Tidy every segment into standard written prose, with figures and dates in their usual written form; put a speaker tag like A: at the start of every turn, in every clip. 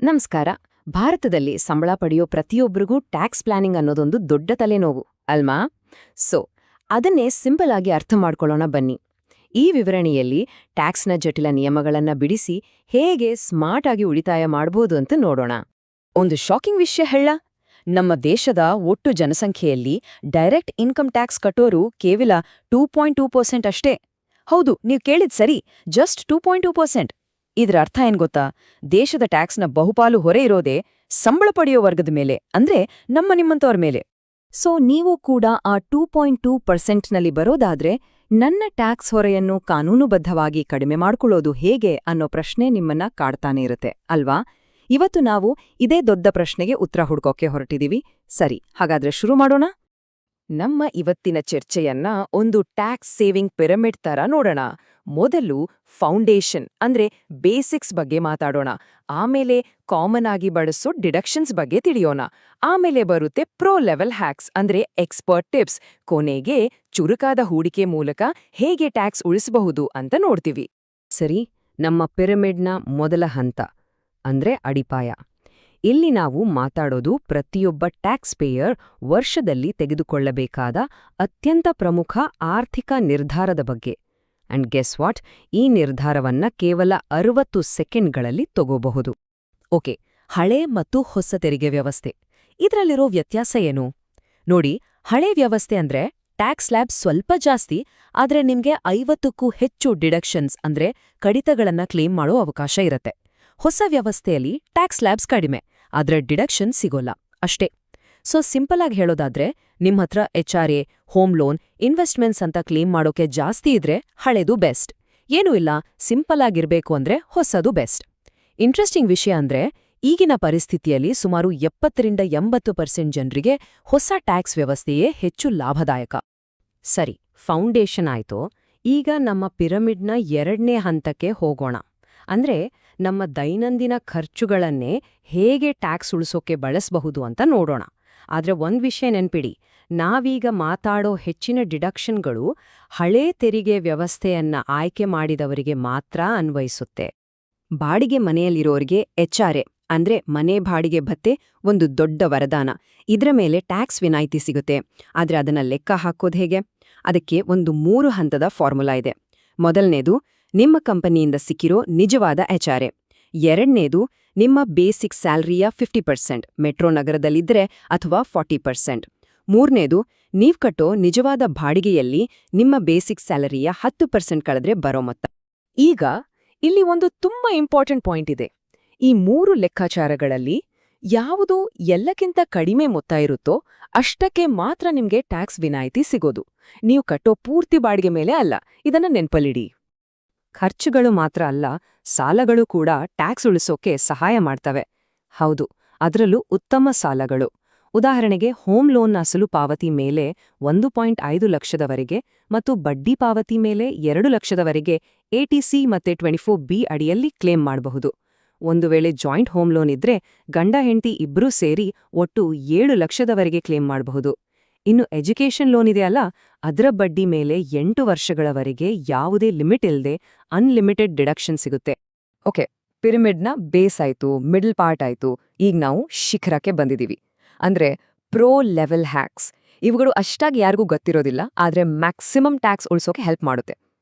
A: ನಮಸ್ಕಾರ. ಭಾರತದಲ್ಲಿ ಸಂಬಳ ಪಡೆಯೋ ಪ್ರತಿಯೊಬ್ಬರಿಗೂ ಟ್ಯಾಕ್ಸ್ ಪ್ಲಾನಿಂಗ್ ಅನ್ನೋದೊಂದು ದೊಡ್ಡ ತಲೆನೋವು ಅಲ್ವಾ? ಸೊ ಅದನ್ನೇ ಸಿಂಪಲ್ ಆಗಿ ಅರ್ಥ ಮಾಡ್ಕೊಳ್ಳೋಣ ಬನ್ನಿ. ಈ ವಿವರಣೆಯಲ್ಲಿ ಟ್ಯಾಕ್ಸ್ನ ಜಟಿಲ ನಿಯಮಗಳನ್ನ ಬಿಡಿಸಿ ಹೇಗೆ ಸ್ಮಾರ್ಟ್ ಆಗಿ ಉಳಿತಾಯ ಮಾಡ್ಬೋದು ಅಂತ ನೋಡೋಣ.
B: ಒಂದು ಶಾಕಿಂಗ್ ವಿಷಯ ಹೇಳ. ನಮ್ಮ ದೇಶದ ಒಟ್ಟು ಜನಸಂಖ್ಯೆಯಲ್ಲಿ ಡೈರೆಕ್ಟ್ ಇನ್ಕಮ್ ಟ್ಯಾಕ್ಸ್ ಕಟ್ಟೋರು ಕೇವಲ 2.2% ಅಷ್ಟೇ. ಹೌದು, ನೀವು ಕೇಳಿದ್ ಸರಿ, ಜಸ್ಟ್ 2.2%. ಇದ್ರ ಅರ್ಥ ಏನ್ ಗೊತ್ತಾ? ದೇಶದ ಟ್ಯಾಕ್ಸ್ನ ಬಹುಪಾಲು ಹೊರೆ ಇರೋದೇ ಸಂಬಳ ಪಡೆಯೋ ವರ್ಗದ ಮೇಲೆ, ಅಂದ್ರೆ ನಿಮ್ಮಂತವ್ರ ಮೇಲೆ.
A: ಸೊ ನೀವು ಕೂಡ ಆ 2.2%ನಲ್ಲಿ ಬರೋದಾದ್ರೆ ನನ್ನ ಟ್ಯಾಕ್ಸ್ ಹೊರೆಯನ್ನು ಕಾನೂನುಬದ್ಧವಾಗಿ ಕಡಿಮೆ ಮಾಡ್ಕೊಳ್ಳೋದು ಹೇಗೆ ಅನ್ನೋ ಪ್ರಶ್ನೆ ನಿಮ್ಮನ್ನ ಕಾಡ್ತಾನೆ ಇರುತ್ತೆ ಅಲ್ವಾ? ಇವತ್ತು ನಾವು ಇದೇ ದೊಡ್ಡ ಪ್ರಶ್ನೆಗೆ ಉತ್ತರ ಹುಡ್ಕೋಕೆ ಹೊರಟಿದೀವಿ. ಸರಿ, ಹಾಗಾದ್ರೆ ಶುರು ಮಾಡೋಣ. ನಮ್ಮ ಇವತ್ತಿನ ಚರ್ಚೆಯನ್ನ ಒಂದು ಟ್ಯಾಕ್ಸ್ ಸೇವಿಂಗ್ ಪಿರಮಿಡ್ ತರ ನೋಡೋಣ. ಮೊದಲು ಫೌಂಡೇಶನ್ ಅಂದ್ರೆ ಬೇಸಿಕ್ಸ್ ಬಗ್ಗೆ ಮಾತಾಡೋಣ. ಆಮೇಲೆ ಕಾಮನ್ ಆಗಿ ಬಳಸೋ ಡಿಡಕ್ಷನ್ಸ್ ಬಗ್ಗೆ ತಿಳಿಯೋಣ. ಆಮೇಲೆ ಬರುತ್ತೆ ಪ್ರೋ ಲೆವೆಲ್ ಹ್ಯಾಕ್ಸ್ ಅಂದ್ರೆ ಎಕ್ಸ್ಪರ್ಟ್ ಟಿಪ್ಸ್. ಕೊನೆಗೆ ಚುರುಕಾದ ಹೂಡಿಕೆ ಮೂಲಕ ಹೇಗೆ ಟ್ಯಾಕ್ಸ್ ಉಳಿಸಬಹುದು ಅಂತ ನೋಡ್ತೀವಿ. ಸರಿ, ನಮ್ಮ ಪಿರಮಿಡ್ನ ಮೊದಲ ಹಂತ ಅಂದ್ರೆ ಅಡಿಪಾಯ. ಇಲ್ಲಿ ನಾವು ಮಾತಾಡೋದು ಪ್ರತಿಯೊಬ್ಬ ಟ್ಯಾಕ್ಸ್ ಪೇಯರ್ ವರ್ಷದಲ್ಲಿ ತೆಗೆದುಕೊಳ್ಳಬೇಕಾದ ಅತ್ಯಂತ ಪ್ರಮುಖ ಆರ್ಥಿಕ ನಿರ್ಧಾರದ ಬಗ್ಗೆ. ಅಂಡ್ ಗೆಸ್ ವಾಟ್, ಈ ನಿರ್ಧಾರವನ್ನ ಕೇವಲ 60 ಸೆಕೆಂಡ್ಗಳಲ್ಲಿ ತಗೋಬಹುದು. ಓಕೆ, ಹಳೆ ಮತ್ತು ಹೊಸ ತೆರಿಗೆ ವ್ಯವಸ್ಥೆ, ಇದರಲ್ಲಿರೋ ವ್ಯತ್ಯಾಸ ಏನು ನೋಡಿ. ಹಳೆ ವ್ಯವಸ್ಥೆ ಅಂದ್ರೆ ಟ್ಯಾಕ್ಸ್ ಸ್ಲ್ಯಾಬ್ ಸ್ವಲ್ಪ ಜಾಸ್ತಿ, ಆದ್ರೆ ನಿಮ್ಗೆ 50ಕ್ಕೂ ಹೆಚ್ಚು ಡಿಡಕ್ಷನ್ಸ್ ಅಂದ್ರೆ ಕಡಿತಗಳನ್ನ ಕ್ಲೇಮ್ ಮಾಡೋ ಅವಕಾಶ ಇರತ್ತೆ. ಹೊಸ ವ್ಯವಸ್ಥೆಯಲ್ಲಿ ಟ್ಯಾಕ್ಸ್ ಸ್ಲ್ಯಾಬ್ಸ್ ಕಡಿಮೆ, ಆದ್ರೆ ಡಿಡಕ್ಷನ್ ಸಿಗೋಲ್ಲ ಅಷ್ಟೇ. ಸೊ ಸಿಂಪಲ್ ಆಗಿ ಹೇಳೋದಾದ್ರೆ ನಿಮ್ಹತ್ರ HRA, ಹೋಮ್ ಲೋನ್, ಇನ್ವೆಸ್ಟ್ಮೆಂಟ್ಸ್ ಅಂತ ಕ್ಲೇಮ್ ಮಾಡೋಕೆ ಜಾಸ್ತಿ ಇದ್ರೆ ಹಳೇದು ಬೆಸ್ಟ್. ಏನೂ ಇಲ್ಲ, ಸಿಂಪಲ್ ಆಗಿರ್ಬೇಕು ಅಂದ್ರೆ ಹೊಸದು ಬೆಸ್ಟ್. ಇಂಟ್ರೆಸ್ಟಿಂಗ್ ವಿಷಯ ಅಂದ್ರೆ ಈಗಿನ ಪರಿಸ್ಥಿತಿಯಲ್ಲಿ ಸುಮಾರು 70-80% ಜನರಿಗೆ ಹೊಸ ಟ್ಯಾಕ್ಸ್ ವ್ಯವಸ್ಥೆಯೇ ಹೆಚ್ಚು ಲಾಭದಾಯಕ. ಸರಿ, ಫೌಂಡೇಶನ್ ಆಯ್ತು. ಈಗ ನಮ್ಮ ಪಿರಮಿಡ್ನ ಎರಡನೇ ಹಂತಕ್ಕೆ ಹೋಗೋಣ. ಅಂದ್ರೆ ನಮ್ಮ ದೈನಂದಿನ ಖರ್ಚುಗಳನ್ನೇ ಹೇಗೆ ಟ್ಯಾಕ್ಸ್ ಉಳಿಸೋಕೆ ಬಳಸಬಹುದು ಅಂತ ನೋಡೋಣ. ಆದ್ರೆ ಒಂದ್ ವಿಷಯ ನೆನ್ಪಿಡಿ, ನಾವೀಗ ಮಾತಾಡೋ ಹೆಚ್ಚಿನ ಡಿಡಕ್ಷನ್ಗಳು ಹಳೇ ತೆರಿಗೆ ವ್ಯವಸ್ಥೆಯನ್ನ ಆಯ್ಕೆ ಮಾಡಿದವರಿಗೆ ಮಾತ್ರ ಅನ್ವಯಿಸುತ್ತೆ. ಬಾಡಿಗೆ ಮನೆಯಲ್ಲಿರೋರಿಗೆ HRA ಅಂದ್ರೆ ಮನೆ ಬಾಡಿಗೆ ಭತ್ಯೆ ಒಂದು ದೊಡ್ಡ ವರದಾನ. ಇದ್ರ ಮೇಲೆ ಟ್ಯಾಕ್ಸ್ ವಿನಾಯಿತಿ ಸಿಗುತ್ತೆ. ಆದ್ರೆ ಅದನ್ನ ಲೆಕ್ಕ ಹಾಕೋದು ಹೇಗೆ? ಅದಕ್ಕೆ ಒಂದು 3 ಹಂತದ ಫಾರ್ಮುಲಾ ಇದೆ. ಮೊದಲನೇದು ನಿಮ್ಮ ಕಂಪನಿಯಿಂದ ಸಿಕ್ಕಿರೋ ನಿಜವಾದ HRA. ಎರಡನೇದು ನಿಮ್ಮ ಬೇಸಿಕ್ ಸ್ಯಾಲರಿಯ 50%, ಮೆಟ್ರೋ ನಗರದಲ್ಲಿದ್ರೆ ಅಥವಾ 40%. ಮೂರನೇದು ನೀವ್ ಕಟ್ಟೋ ನಿಜವಾದ ಬಾಡಿಗೆಯಲ್ಲಿ ನಿಮ್ಮ ಬೇಸಿಕ್ ಸ್ಯಾಲರಿಯ 10% ಕಳೆದ್ರೆ ಬರೋ ಮೊತ್ತ. ಈಗ ಇಲ್ಲಿ ಒಂದು ತುಂಬಾ ಇಂಪಾರ್ಟೆಂಟ್ ಪಾಯಿಂಟ್ ಇದೆ. ಈ 3 ಲೆಕ್ಕಾಚಾರಗಳಲ್ಲಿ ಯಾವುದು ಎಲ್ಲಕ್ಕಿಂತ ಕಡಿಮೆ ಮೊತ್ತ ಇರುತ್ತೋ ಅಷ್ಟಕ್ಕೆ ಮಾತ್ರ ನಿಮ್ಗೆ ಟ್ಯಾಕ್ಸ್ ವಿನಾಯಿತಿ ಸಿಗೋದು. ನೀವು ಕಟ್ಟೋ ಪೂರ್ತಿ ಬಾಡಿಗೆ ಮೇಲೆ ಅಲ್ಲ. ಇದನ್ನ ನೆನ್ಪಲ್ಲಿಡಿ. ಖರ್ಚುಗಳು ಮಾತ್ರ ಅಲ್ಲ, ಸಾಲಗಳು ಕೂಡ ಟ್ಯಾಕ್ಸ್ ಉಳಿಸೋಕೆ ಸಹಾಯ ಮಾಡ್ತವೆ. ಹೌದು, ಅದರಲ್ಲೂ ಉತ್ತಮ ಸಾಲಗಳು. ಉದಾಹರಣೆಗೆ ಹೋಮ್ ಲೋನ್ನ ಅಸಲು ಪಾವತಿ ಮೇಲೆ 1.5 ಲಕ್ಷದವರೆಗೆ ಮತ್ತು ಬಡ್ಡಿ ಪಾವತಿ ಮೇಲೆ 2 ಲಕ್ಷದವರೆಗೆ ATC ಮತ್ತೆ 24B ಅಡಿಯಲ್ಲಿ ಕ್ಲೇಮ್ ಮಾಡಬಹುದು. ಒಂದು ವೇಳೆ ಜಾಯಿಂಟ್ ಹೋಮ್ ಲೋನ್ ಇದ್ರೆ ಗಂಡ ಹೆಂಡತಿ ಇಬ್ರೂ ಸೇರಿ ಒಟ್ಟು 7 ಲಕ್ಷದವರೆಗೆ ಕ್ಲೇಮ್ ಮಾಡಬಹುದು. ಇನ್ನು ಎಜುಕೇಷನ್ ಲೋನ್ ಇದೆಯಲ್ಲ, ಅದರ ಬಡ್ಡಿ ಮೇಲೆ 8 ವರ್ಷಗಳವರೆಗೆ ಯಾವುದೇ ಲಿಮಿಟ್ ಇಲ್ಲದೆ ಅನ್ಲಿಮಿಟೆಡ್ ಡಿಡಕ್ಷನ್ ಸಿಗುತ್ತೆ. ಓಕೆ, ಪಿರಮಿಡ್ನ ಬೇಸ್ ಆಯ್ತು, ಮಿಡಲ್ ಪಾರ್ಟ್ ಆಯ್ತು. ಈಗ ನಾವು ಶಿಖರಕ್ಕೆ ಬಂದಿದೀವಿ. ಅಂದ್ರೆ ಪ್ರೋ ಲೆವೆಲ್ ಹ್ಯಾಕ್ಸ್. ಇವುಗಳು ಅಷ್ಟಾಗಿ ಯಾರಿಗೂ ಗೊತ್ತಿರೋದಿಲ್ಲ, ಆದ್ರೆ ಮ್ಯಾಕ್ಸಿಮಮ್ ಟ್ಯಾಕ್ಸ್ ಉಳಿಸೋಕೆ ಹೆಲ್ಪ್ ಮಾಡುತ್ತೆ.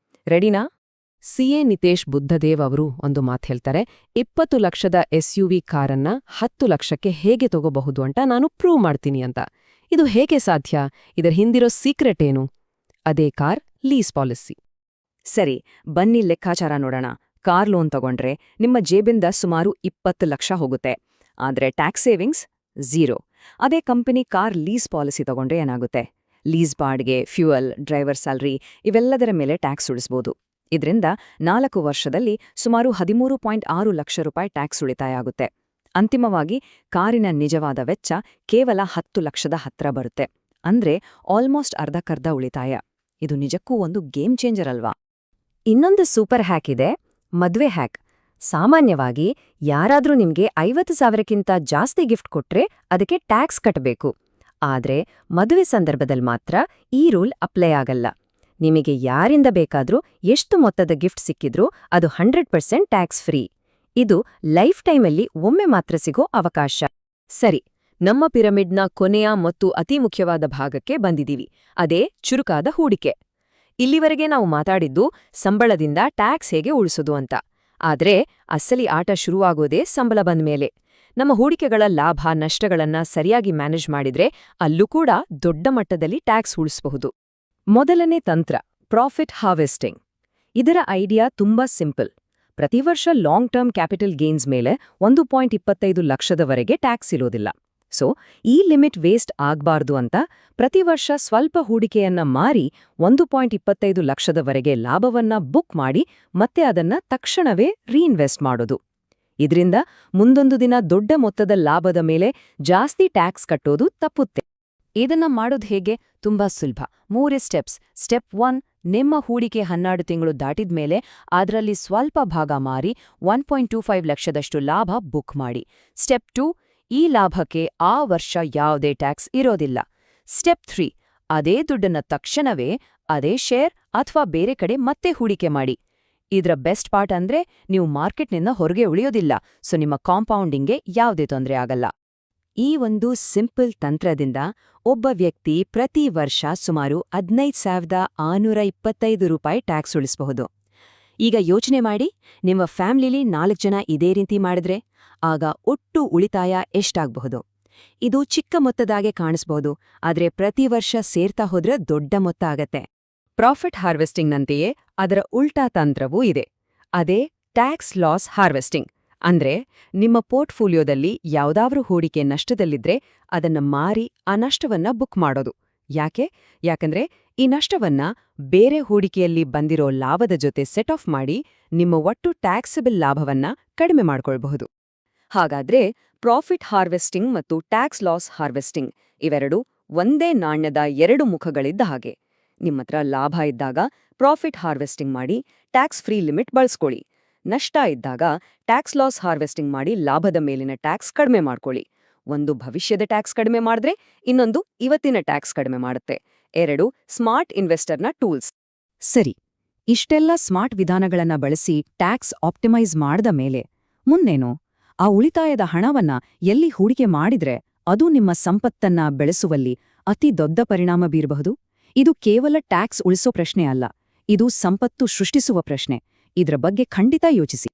A: ರೆಡಿನಾ? CA ನಿತೇಶ್ ಬುದ್ಧದೇವ್ ಅವರು ಒಂದು ಮಾತು ಹೇಳ್ತಾರೆ, 20 ಲಕ್ಷದ SUV ಕಾರನ್ನ 10 ಲಕ್ಷಕ್ಕೆ ಹೇಗೆ ತಗೋಬಹುದು ಅಂತ ನಾನು ಪ್ರೂವ್ ಮಾಡ್ತೀನಿ ಅಂತ. ಇದು ಹೇಗೆ ಸಾಧ್ಯ? ಇದರ ಹಿಂದಿರೋ ಸೀಕ್ರೆಟ್ ಏನು? ಅದೇ ಕಾರ್ ಲೀಸ್ ಪಾಲಿಸಿ. ಸರಿ, ಬನ್ನಿ ಲೆಕ್ಕಾಚಾರ ನೋಡೋಣ. ಕಾರ್ ಲೋನ್ ತಗೊಂಡ್ರೆ ನಿಮ್ಮ ಜೇಬಿಂದ ಸುಮಾರು 20 ಲಕ್ಷ ಹೋಗುತ್ತೆ, ಆದ್ರೆ ಟ್ಯಾಕ್ಸ್ ಸೇವಿಂಗ್ಸ್ 0. ಅದೇ ಕಂಪನಿ ಕಾರ್ ಲೀಸ್ ಪಾಲಿಸಿ ತಗೊಂಡ್ರೆ ಏನಾಗುತ್ತೆ? ಲೀಸ್ ಬಾಡಿಗೆ, ಫ್ಯೂಯಲ್, ಡ್ರೈವರ್ ಸ್ಯಾಲರಿ ಇವೆಲ್ಲದರ ಮೇಲೆ ಟ್ಯಾಕ್ಸ್ ಉಳಿಸ್ಬೋದು. ಇದರಿಂದ 4 ವರ್ಷದಲ್ಲಿ ಸುಮಾರು 13.6 ಲಕ್ಷ ರೂಪಾಯಿ ಟ್ಯಾಕ್ಸ್ ಉಳಿತಾಯ ಆಗುತ್ತೆ. ಅಂತಿಮವಾಗಿ ಕಾರಿನ ನಿಜವಾದ ವೆಚ್ಚ ಕೇವಲ 10 ಲಕ್ಷದ ಹತ್ರ ಬರುತ್ತೆ. ಅಂದ್ರೆ ಆಲ್ಮೋಸ್ಟ್ ಅರ್ಧಕ್ಕರ್ಧ ಉಳಿತಾಯ. ಇದು ನಿಜಕ್ಕೂ ಒಂದು ಗೇಮ್ ಚೇಂಜರ್ ಅಲ್ವಾ? ಇನ್ನೊಂದು ಸೂಪರ್ ಹ್ಯಾಕ್ ಇದೆ, ಮದ್ವೆ ಹ್ಯಾಕ್. ಸಾಮಾನ್ಯವಾಗಿ ಯಾರಾದ್ರೂ ನಿಮ್ಗೆ 50,000ಕ್ಕಿಂತ ಜಾಸ್ತಿ ಗಿಫ್ಟ್ ಕೊಟ್ರೆ ಅದಕ್ಕೆ ಟ್ಯಾಕ್ಸ್ ಕಟ್ಟಬೇಕು. ಆದ್ರೆ ಮದುವೆ ಸಂದರ್ಭದಲ್ಲಿ ಮಾತ್ರ ಈ ರೂಲ್ ಅಪ್ಲೈ ಆಗಲ್ಲ. ನಿಮಗೆ ಯಾರಿಂದ ಬೇಕಾದ್ರೂ ಎಷ್ಟು ಮೊತ್ತದ ಗಿಫ್ಟ್ ಸಿಕ್ಕಿದ್ರೂ ಅದು 100% ಟ್ಯಾಕ್ಸ್ ಫ್ರೀ. ಇದು ಲೈಫ್ ಟೈಮಲ್ಲಿ ಒಮ್ಮೆ ಮಾತ್ರ ಸಿಗೋ ಅವಕಾಶ. ಸರಿ, ನಮ್ಮ ಪಿರಮಿಡ್ನ ಕೊನೆಯ ಮತ್ತು ಅತಿ ಮುಖ್ಯವಾದ ಭಾಗಕ್ಕೆ ಬಂದಿದೀವಿ. ಅದೇ ಚುರುಕಾದ ಹೂಡಿಕೆ. ಇಲ್ಲಿವರೆಗೆ ನಾವು ಮಾತಾಡಿದ್ದು ಸಂಬಳದಿಂದ ಟ್ಯಾಕ್ಸ್ ಹೇಗೆ ಉಳಿಸೋದು ಅಂತ. ಆದ್ರೆ ಅಸಲಿ ಆಟ ಶುರುವಾಗೋದೇ ಸಂಬಳ ಬಂದ್ಮೇಲೆ. ನಮ್ಮ ಹೂಡಿಕೆಗಳ ಲಾಭ ನಷ್ಟಗಳನ್ನ ಸರಿಯಾಗಿ ಮ್ಯಾನೇಜ್ ಮಾಡಿದ್ರೆ ಅಲ್ಲೂ ಕೂಡ ದೊಡ್ಡ ಮಟ್ಟದಲ್ಲಿ ಟ್ಯಾಕ್ಸ್ ಉಳಿಸಬಹುದು. ಮೊದಲನೇ ತಂತ್ರ, ಪ್ರಾಫಿಟ್ ಹಾರ್ವೆಸ್ಟಿಂಗ್. ಇದರ ಐಡಿಯಾ ತುಂಬಾ ಸಿಂಪಲ್. ಪ್ರತಿ ವರ್ಷ ಲಾಂಗ್ ಟರ್ಮ್ ಕ್ಯಾಪಿಟಲ್ ಗೇನ್ಸ್ ಮೇಲೆ 1.25 ಲಕ್ಷದವರೆಗೆ ಟ್ಯಾಕ್ಸ್ ಇರೋದಿಲ್ಲ. ಸೊ ಈ ಲಿಮಿಟ್ ವೇಸ್ಟ್ ಆಗ್ಬಾರ್ದು ಅಂತ ಪ್ರತಿ ವರ್ಷ ಸ್ವಲ್ಪ ಹೂಡಿಕೆಯನ್ನ ಮಾರಿ 1.25 ಲಕ್ಷದವರೆಗೆ ಲಾಭವನ್ನ ಬುಕ್ ಮಾಡಿ ಮತ್ತೆ ಅದನ್ನ ತಕ್ಷಣವೇ ರೀಇನ್ವೆಸ್ಟ್ ಮಾಡೋದು. ಇದರಿಂದ ಮುಂದೊಂದು ದಿನ ದೊಡ್ಡ ಮೊತ್ತದ ಲಾಭದ ಮೇಲೆ ಜಾಸ್ತಿ ಟ್ಯಾಕ್ಸ್ ಕಟ್ಟೋದು ತಪ್ಪುತ್ತೆ. ಇದನ್ನ ಮಾಡೋದು ಹೇಗೆ? ತುಂಬಾ ಸುಲಭ. 3 ಸ್ಟೆಪ್ಸ್. ಸ್ಟೆಪ್ 1, ನಿಮ್ಮ ಹೂಡಿಕೆ 12 ತಿಂಗಳು ದಾಟಿದ್ಮೇಲೆ ಅದರಲ್ಲಿ ಸ್ವಲ್ಪ ಭಾಗ ಮಾರಿ 1.25 ಲಕ್ಷದಷ್ಟು ಲಾಭ ಬುಕ್ ಮಾಡಿ. ಸ್ಟೆಪ್ 2, ಈ ಲಾಭಕ್ಕೆ ಆ ವರ್ಷ ಯಾವುದೇ ಟ್ಯಾಕ್ಸ್ ಇರೋದಿಲ್ಲ. ಸ್ಟೆಪ್ 3, ಅದೇ ದುಡ್ಡನ್ನ ತಕ್ಷಣವೇ ಅದೇ ಶೇರ್ ಅಥವಾ ಬೇರೆ ಕಡೆ ಮತ್ತೆ ಹೂಡಿಕೆ ಮಾಡಿ. ಇದರ ಬೆಸ್ಟ್ ಪಾರ್ಟ್ ಅಂದ್ರೆ ನೀವು ಮಾರ್ಕೆಟ್ನಿಂದ ಹೊರಗೆ ಉಳಿಯೋದಿಲ್ಲ, ಸೊ ನಿಮ್ಮ ಕಾಂಪೌಂಡಿಂಗ್ಗೆ ಯಾವುದೇ ತೊಂದರೆ ಆಗಲ್ಲ. ಈ ಒಂದು ಸಿಂಪಲ್ ತಂತ್ರದಿಂದ ಒಬ್ಬ ವ್ಯಕ್ತಿ ಪ್ರತಿ ವರ್ಷ ಸುಮಾರು 15,625 ರೂಪಾಯಿ ಟ್ಯಾಕ್ಸ್ ಉಳಿಸಬಹುದು. ಈಗ ಯೋಚನೆ ಮಾಡಿ, ನಿಮ್ಮ ಫ್ಯಾಮಿಲಿಲಿ 4 ಜನ ಇದೇ ರೀತಿ ಮಾಡಿದ್ರೆ ಆಗ ಒಟ್ಟು ಉಳಿತಾಯ ಎಷ್ಟಾಗಬಹುದು? ಇದು ಚಿಕ್ಕ ಮೊತ್ತದಾಗೆ ಕಾಣಿಸಬಹುದು, ಆದ್ರೆ ಪ್ರತಿ ವರ್ಷ ಸೇರ್ತಾ ಹೋದ್ರೆ ದೊಡ್ಡ ಮೊತ್ತ ಆಗತ್ತೆ. ಪ್ರಾಫಿಟ್ ಹಾರ್ವೆಸ್ಟಿಂಗ್ನಂತೆಯೇ ಅದರ ಉಲ್ಟಾ ತಂತ್ರವೂ ಇದೆ. ಅದೇ ಟ್ಯಾಕ್ಸ್ ಲಾಸ್ ಹಾರ್ವೆಸ್ಟಿಂಗ್. ಅಂದ್ರೆ ನಿಮ್ಮ ಪೋರ್ಟ್ಫೋಲಿಯೋದಲ್ಲಿ ಯಾವುದಾದ್ರೂ ಹೂಡಿಕೆ ನಷ್ಟದಲ್ಲಿದ್ರೆ ಅದನ್ನ ಮಾರಿ ಆ ನಷ್ಟವನ್ನ ಬುಕ್ ಮಾಡೋದು. ಯಾಕಂದ್ರೆ ಈ ನಷ್ಟವನ್ನ ಬೇರೆ ಹೂಡಿಕೆಯಲ್ಲಿ ಬಂದಿರೋ ಲಾಭದ ಜೊತೆ ಸೆಟ್ ಆಫ್ ಮಾಡಿ ನಿಮ್ಮ ಒಟ್ಟು ಟ್ಯಾಕ್ಸಬಲ್ ಲಾಭವನ್ನ ಕಡಿಮೆ ಮಾಡ್ಕೊಳ್ಬಹುದು. ಹಾಗಾದ್ರೆ ಪ್ರಾಫಿಟ್ ಹಾರ್ವೆಸ್ಟಿಂಗ್ ಮತ್ತು ಟ್ಯಾಕ್ಸ್ ಲಾಸ್ ಹಾರ್ವೆಸ್ಟಿಂಗ್ ಇವೆರಡೂ ಒಂದೇ ನಾಣ್ಯದ 2 ಮುಖಗಳಿದ್ದ ಹಾಗೆ. ನಿಮ್ಮತ್ರ ಲಾಭ ಇದ್ದಾಗ ಪ್ರಾಫಿಟ್ ಹಾರ್ವೆಸ್ಟಿಂಗ್ ಮಾಡಿ ಟ್ಯಾಕ್ಸ್ ಫ್ರೀ ಲಿಮಿಟ್ ಬಳಸ್ಕೊಳ್ಳಿ. ನಷ್ಟ ಇದ್ದಾಗ ಟ್ಯಾಕ್ಸ್ ಲಾಸ್ ಹಾರ್ವೆಸ್ಟಿಂಗ್ ಮಾಡಿ ಲಾಭದ ಮೇಲಿನ ಟ್ಯಾಕ್ಸ್ ಕಡಿಮೆ ಮಾಡ್ಕೊಳ್ಳಿ. ಒಂದು ಭವಿಷ್ಯದ ಟ್ಯಾಕ್ಸ್ ಕಡಿಮೆ ಮಾಡಿದ್ರೆ ಇನ್ನೊಂದು ಇವತ್ತಿನ ಟ್ಯಾಕ್ಸ್ ಕಡಿಮೆ ಮಾಡುತ್ತೆ. 2 ಸ್ಮಾರ್ಟ್ ಇನ್ವೆಸ್ಟರ್ನ ಟೂಲ್ಸ್. ಸರಿ, ಇಷ್ಟೆಲ್ಲ ಸ್ಮಾರ್ಟ್ ವಿಧಾನಗಳನ್ನ ಬಳಸಿ ಟ್ಯಾಕ್ಸ್ ಆಪ್ಟಿಮೈಸ್ ಮಾಡಿದ ಮೇಲೆ ಮುಂದೇನು? ಆ ಉಳಿತಾಯದ ಹಣವನ್ನ ಎಲ್ಲಿ ಹೂಡಿಕೆ ಮಾಡಿದ್ರೆ ಅದು ನಿಮ್ಮ ಸಂಪತ್ತನ್ನ ಬೆಳೆಸುವಲ್ಲಿ ಅತಿ ದೊಡ್ಡ ಪರಿಣಾಮ ಬೀರಬಹುದು? ಇದು ಕೇವಲ ಟ್ಯಾಕ್ಸ್ ಉಳಿಸೋ ಪ್ರಶ್ನೆ ಅಲ್ಲ, ಇದು ಸಂಪತ್ತು ಸೃಷ್ಟಿಸುವ ಪ್ರಶ್ನೆ. ಇದ್ರ ಬಗ್ಗೆ ಖಂಡಿತ ಯೋಚಿಸಿ.